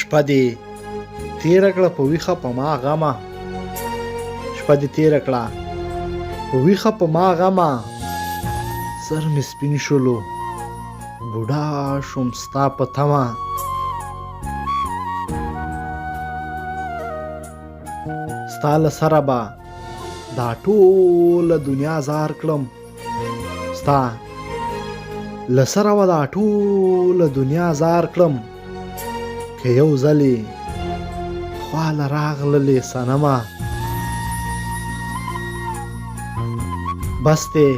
شپه دې تېره کړه په ویښه په ما غمه، شپه دې تېره کړه په ویښه په ما غمه، سر مې سپین شولو بوډا شوم ستا په تمه. ستا له سره به دا ټوله دنیا زار کړم، ستا له سره به دا ټوله دنیا زار کړم، که یو ځلې خواله راغللې صنمه. بس دی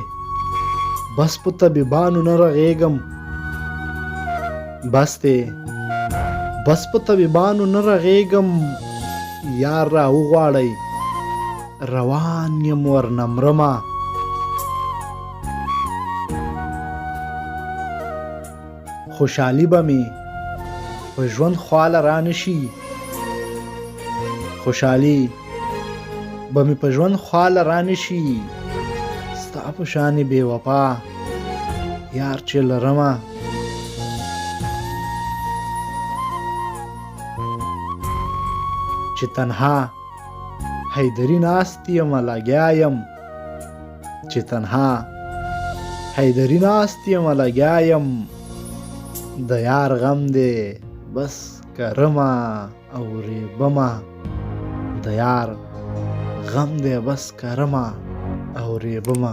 بس په طبیبانو نه رغېږم، بس دی بس په طبیبانو نه رغېږم، یار را وغواړئ روان یم ورنه مرمه. خوشحالي به مې په ژوند خواله را نشي، خوشحالي به مې په ژوند خواله را نشي، ستا په شانې بې وفا یار چې لرمه. چې تنها حیدري ناست یم لګیا یم، چې تنها حیدري ناست یم لګیا یم، د یار غم دی بس کرمه او ریبمه، د یار غم دی بس کرمه او ریبمه.